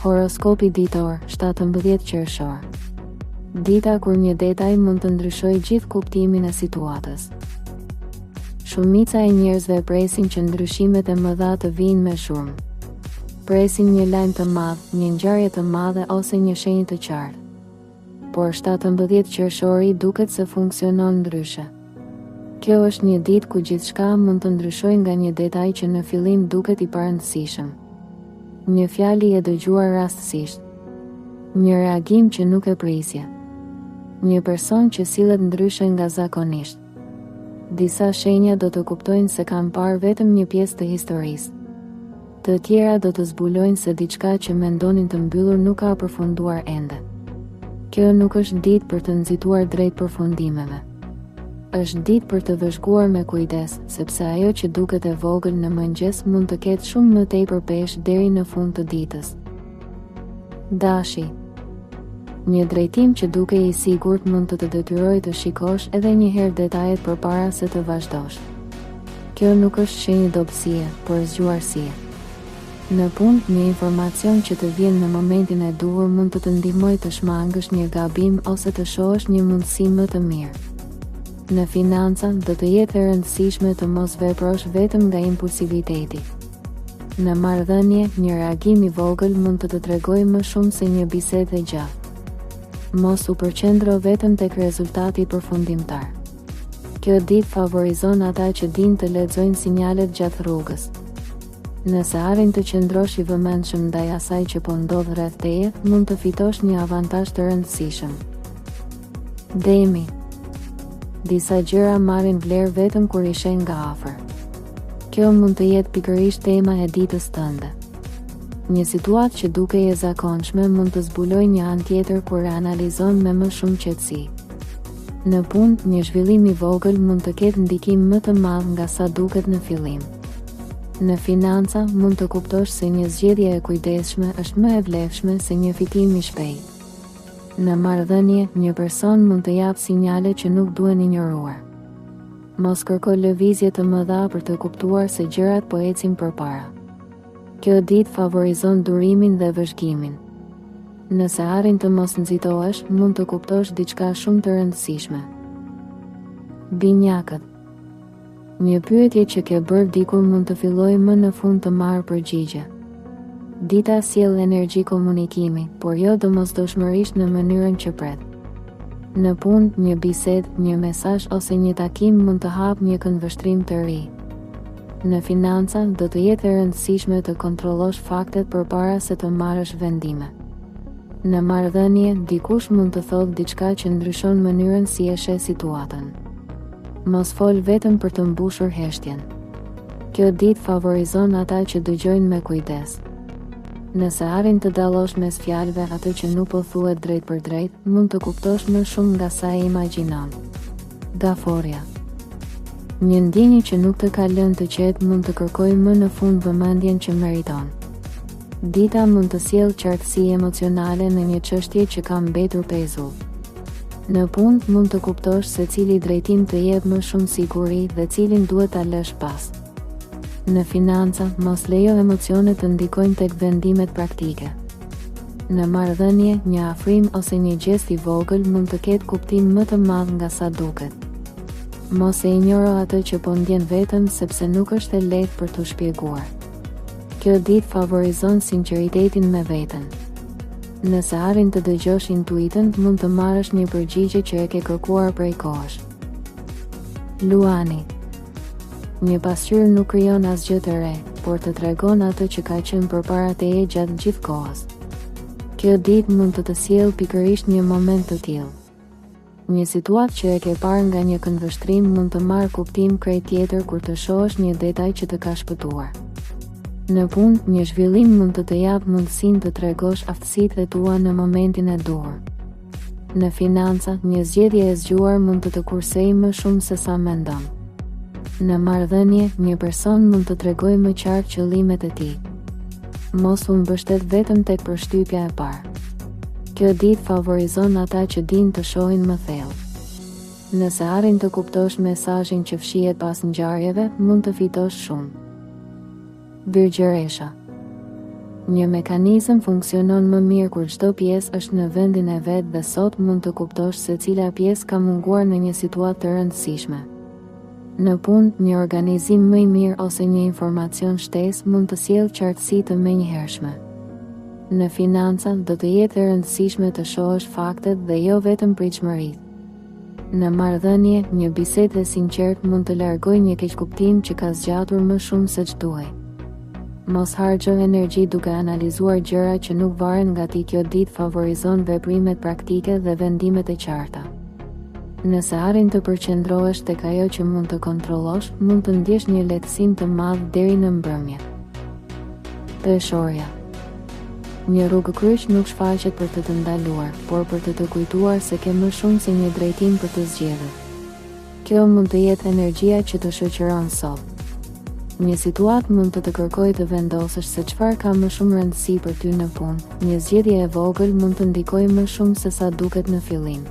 Horoskopi ditor, 17 qershor. Dita kur një detaj mund të ndryshojë gjithë kuptimin e situatës. Shumica e njerëzve presin që ndryshimet e mëdha të vinë me shumë. Presin një lajm të madh, një ngjarje të madhe ose një shenjë të qartë. Por 17 qershori duket se funksionon ndryshe. Kjo është një ditë ku gjithçka mund të ndryshojë nga një detaj që në fillim duket i parëndësishëm. Një fjalë e dëgjuar rastësisht. Një reagim që nuk e prisje. Një person që sillet ndryshe nga zakonisht. Disa shenja do të kuptojnë se kanë parë vetëm një pjesë të historisë. Të tjera do të zbulojnë se diçka që mendonin të mbyllur nuk ka përfunduar ende. Kjo nuk është ditë për të nxituar drejt përfundimeve. Është ditë për të vëzhguar me kujdes, sepse ajo që duket e vogël në mëngjes mund të ketë shumë më tepër peshë deri në fund të ditës. Dashi. Një drejtim që duke i sigurt mund të detyrojë të shikosh edhe një herë detajet përpara se të vazhdosh. Kjo nuk është shenjë dobësie, por zgjuarsie. Në punë, një informacion që të vjen në momentin e duhur mund të të ndihmojë të shmangësh një gabim ose të shohësh një mundësi më të mirë. Në financa, do të jetë e rëndësishme të mos veprosh vetëm nga impulsiviteti. Në marrëdhënie, një reagim i vogël mund të të tregojë më shumë se një bisedë e gjatë. Mos u përqendro vetëm tek rezultati përfundimtar. Kjo ditë favorizon ata që dinë të lexojnë sinjalet gjatë rrugës. Nëse arrin të qëndrosh i vëmendshëm ndaj asaj që po ndodh rreth teje, mund të fitosh një avantazh të rëndësishëm. Demi. Disa gjëra marrin vlerë vetëm kur i sheh nga afër. Kjo mund të jetë pikërisht tema e ditës tënde. Një situatë që dukej e zakonshme mund të zbulojë një anë tjetër kur e analizon me më shumë qetësi. Në punë, një zhvillim i vogël mund të ketë ndikim më të madh nga sa duket në fillim. Në financa, mund të kuptosh se një zgjedhje e kujdesshme është më e vlefshme se një fitim i shpejtë. Në marrëdhënie, një person mund të japë sinjale që nuk duhen injoruar. Mos kërko lëvizje të mëdha për të kuptuar se gjërat po ecin përpara. Kjo ditë favorizon durimin dhe vëzhgimin. Nëse arrin të mos nxitohesh, mund të kuptosh diçka shumë të rëndësishme. Binjakët. Një pyetje që ke bërë dikur mund të fillojë më në fund të marrë përgjigje. Dita sjell energji komunikimi, por jo domosdoshmërisht në mënyrën që pret. Në punë, një bisedë, një mesazh ose një takim mund të hapë një këndvështrim të ri. Në financa, do të jetë e rëndësishme të kontrollosh faktet përpara se të marrësh vendime. Në marrëdhënie, dikush mund të thotë diçka që ndryshon mënyrën si e sheh situatën. Mos fol vetëm për të mbushur heshtjen. Kjo ditë favorizon ata që dëgjojnë me kujdes. Nëse arrin të dallosh mes fjalëve atë që nuk po thuhet drejt për drejt, mund të kuptosh më shumë nga sa e imagjinon. Gaforia. Një ndjenjë që nuk të ka lënë të qetë mund të kërkojë më në fund vëmendjen që meriton. Dita mund të sjellë qartësi emocionale në një çështje që ka mbetur pezull. Në punë, mund të kuptosh se cili drejtim të jep më shumë siguri dhe cilin duhet ta lësh pas. Në financa, mos lejo emocionet të ndikojnë tek vendimet praktike. Në marrëdhënie, një afrim ose një gest i vogël mund të ketë kuptim më të madh nga sa duket. Mos e injoro atë që po ndjen vetëm sepse nuk është e lehtë për t'u shpjeguar. Kjo ditë favorizon sinqeritetin me veten. Nëse arrin të dëgjosh intuitën, mund të marrësh një përgjigje që e ke kërkuar prej kohësh. Luani. Një pasqyrë nuk krijon asgjë të re, por të tregon atë që ka qenë përpara teje gjatë gjithë kohës. Kjo ditë mund të sjellë pikërisht një moment të tillë. Një situatë që e ke parë nga një këndvështrim mund të marrë kuptim krejt tjetër kur të shohësh një detaj që të ka shpëtuar. Në punë, një zhvillim mund të të japë mundësinë të tregosh aftësitë tua në momentin e duhur. Në financa, një zgjedhje e zgjuar mund të të kursejë më shumë se sa mendon. Në marrëdhënie, një person mund të tregojë më qartë qëllimet e tij. Mos u mbështet vetëm tek përshtypja e parë. Kjo ditë favorizon ata që dinë të shohin më thellë. Nëse arrin të kuptosh mesazhin që fshihet pas ngjarjeve, mund të fitosh shumë. Birgjëresha. Një mekanizëm funksionon më mirë kur çdo pjesë është në vendin e vet dhe sot mund të kuptosh se cila pjesë ka munguar në një situatë të rëndësishme. Në punë, një organizim më i mirë ose një informacion shtesë mund të sjellë qartësi të menjëhershme. Në financa, do të jetë e rëndësishme të shohësh faktet dhe jo vetëm pritshmëritë. Në marrëdhënie, një bisedë e sinqertë mund të largojë një keqkuptim që ka zgjatur më shumë se ç'duhej. Mos harxho energji duke analizuar gjëra që nuk varen nga ti. Kjo ditë favorizon veprimet praktike dhe vendimet e qarta. Nëse arrin të përqendrohesh tek ajo që mund të kontrollosh, mund të ndjesh një lehtësim të madh deri në mbrëmje. Peshorja. Një rrugë kryq nuk shfaqet për të të ndaluar, por për të të kujtuar se ke më shumë se një drejtim për të zgjedhur. Kjo mund të jetë energjia që të shoqëron sot. Një situatë mund të kërkojë të vendosësh se çfarë ka më shumë rëndësi për ty në punë. Një zgjedhje e vogël mund të ndikojë më shumë se sa duket në fillim.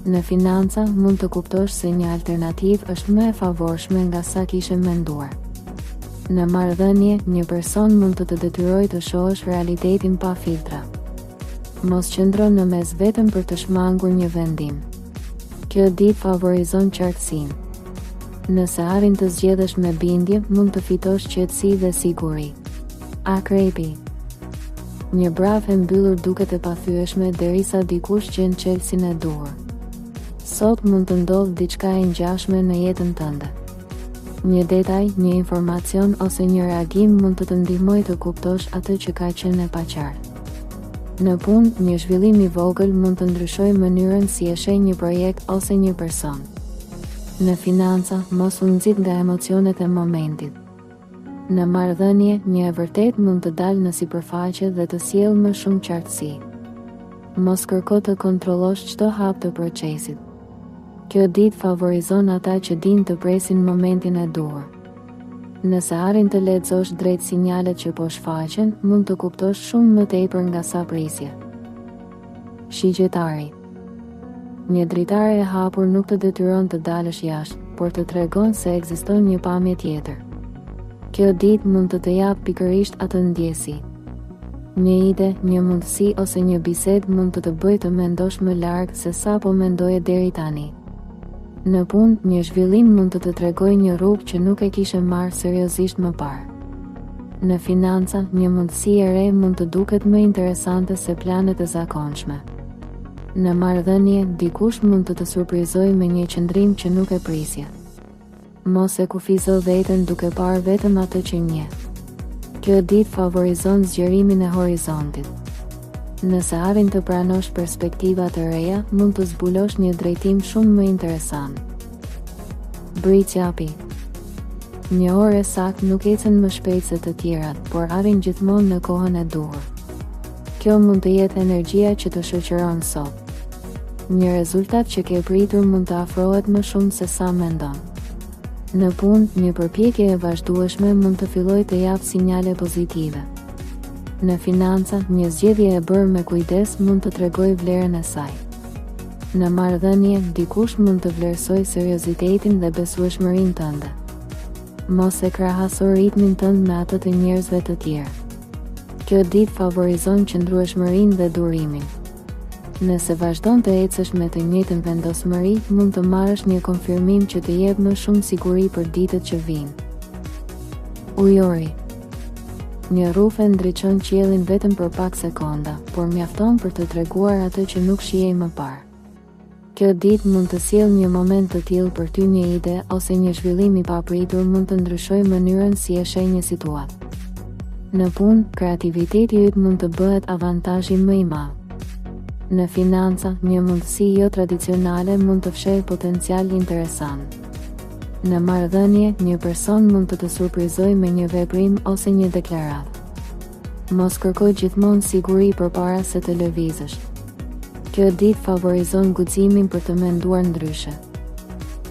Në financa, mund të kuptosh se një alternativë është më e favorshme nga sa kishe menduar. Në marrëdhënie, një person mund të detyrojë të shohësh realitetin pa filtra. Mos qëndro në mes vetëm për të shmangur një vendim. Kjo ditë favorizon qartësinë. Nëse arrin të zgjedhësh me bindje, mund të fitosh qetësi dhe siguri. Akrepi. Një braf e mbyllur duket e pathyeshme derisa dikush gjen çelësin e duhur. Sot mund të ndodhë diçka e ngjashme në jetën tënde. Një detaj, një informacion ose një reagim mund të të ndihmojë të kuptosh atë që ka qenë e paqartë. Në punë, një zhvillim i vogël mund të ndryshojë mënyrën si e sheh një projekt ose një person. Në financa, mos u nxit nga emocionet e momentit. Në marrëdhënie, një e vërtet mund të dalë në sipërfaqe dhe të sjellë më shumë qartësi. Mos kërko të kontrollosh çdo hap të procesit. Kjo ditë favorizon ata që dinë të presin momentin e duhur. Nëse arrin të lexosh drejt sinjalet që po shfaqen, mund të kuptosh shumë më tepër nga sa prisje. Shigjetari. Një dritare e hapur nuk të detyron të dalësh jashtë, por të tregon se ekziston një pamje tjetër. Kjo ditë mund të të japë pikërisht atë ndjesi. Një ide, një mundësi ose një bisedë mund të të bëjë të mendosh më larg se sa po mendoje deri tani. Në punë, një zhvillim mund të të tregojë një rrugë që nuk e kishe marrë seriozisht më parë. Në financa, një mundësi e re mund të duket më interesante se planet e zakonshme. Në marrëdhënie, dikush mund të të surprizojë me një qëndrim që nuk e prisje. Mos e kufizo veten duke parë vetëm atë që njeh. Kjo ditë favorizon zgjerimin e horizontit. Nëse arrin të pranosh perspektiva të reja, mund të zbulosh një drejtim shumë më interesant. Britsjapi. Një orë saktë nuk ecën më shpejt se të tjerat, por arrin gjithmonë në kohën e duhur. Kjo mund të jetë energjia që të shoqëron sot. Një rezultat që ke pritur mund të afrohet më shumë se sa mendon. Në punë, një përpjekje e vazhdueshme mund të fillojë të japë sinjale pozitive. Në financa, një zgjedhje e bërë me kujdes mund të tregojë vlerën e saj. Në marrëdhënie, dikush mund të vlerësojë seriozitetin dhe besueshmërinë tënde. Mos e krahaso ritmin tënd me atë të njerëzve të tjerë. Kjo ditë favorizon qëndrueshmërinë dhe durimin. Nëse vazhdon të ecësh me të njëjtën vendosmëri, mund të marrësh një konfirmim që të jep më shumë siguri për ditët që vijnë. Ujori. Një rrufe ndriçon qiellin vetëm për pak sekonda, por mjafton për të treguar atë që nuk shihej më parë. Kjo ditë mund të sjellë një moment të tillë për ty, një ide ose një zhvillim i papritur mund të ndryshojë mënyrën si e sheh një situatë. Në punë, kreativiteti yt mund të bëhet avantazhi më i madh. Në financa, një mundësi jo tradicionale mund të fshehë potencial interesant. Në marrëdhënie, një person mund të të surprizojë me një veprim ose një deklaratë. Mos kërkoj gjithmonë siguri përpara se të lëvizësh. Kjo ditë favorizon guximin për të menduar ndryshe.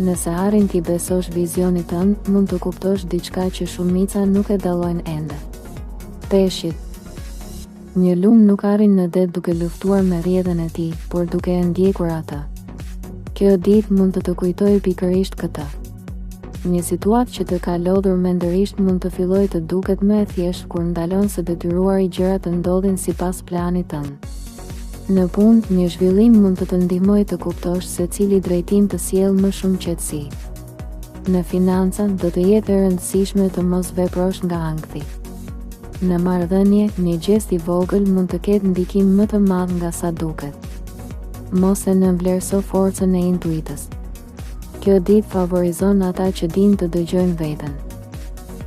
Nëse arrin t'i besosh vizionit tënd, mund të kuptosh diçka që shumica nuk e dallojnë ende. Peshqit. Një lum nuk arrin në det duke luftuar me rrjedhën e tij, por duke e ndjekur atë. Kjo ditë mund të të kujtojë pikërisht këtë. Një situatë që të ka lodhur mendërisht mund të fillojë të duket më e thjeshtë kur ndalon së detyruari gjërat të ndodhin sipas planit tënd. Në punë, një zhvillim mund të të ndihmojë të kuptosh se cili drejtim të sjellë më shumë qetësi. Në financa, do të jetë e rëndësishme të mos veprosh nga ankthi. Në marrëdhënie, një gest i vogël mund të ketë ndikim më të madh nga sa duket. Mos e nënvlerëso forcën e intuitës. Kjo ditë favorizon ata që dinë të dëgjojnë veten.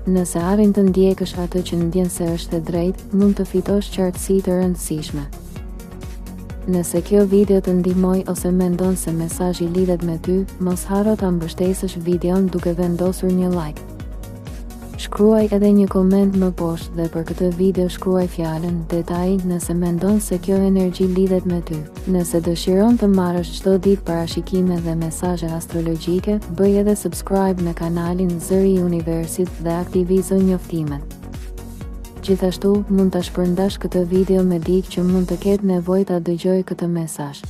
Nëse arrin të ndjekësh atë që ndjen se është e drejtë, mund të fitosh qartësi të rëndësishme. Nëse kjo video të ndihmoi ose mendon se mesazhi lidhet me ty, mos harro ta mbështesësh videon duke vendosur një like. Shkruaj edhe një koment më poshtë dhe për këtë video shkruaj fjalën detaj nëse mendon se kjo energji lidhet me ty. Nëse dëshiron të marrësh çdo ditë parashikime dhe mesazhe astrologjike, bëj edhe subscribe në kanalin Zëri i Universit dhe aktivizo njoftimet. Gjithashtu, mund ta shpërndash këtë video me dikë që mund të ketë nevojë ta dëgjojë këtë mesazh.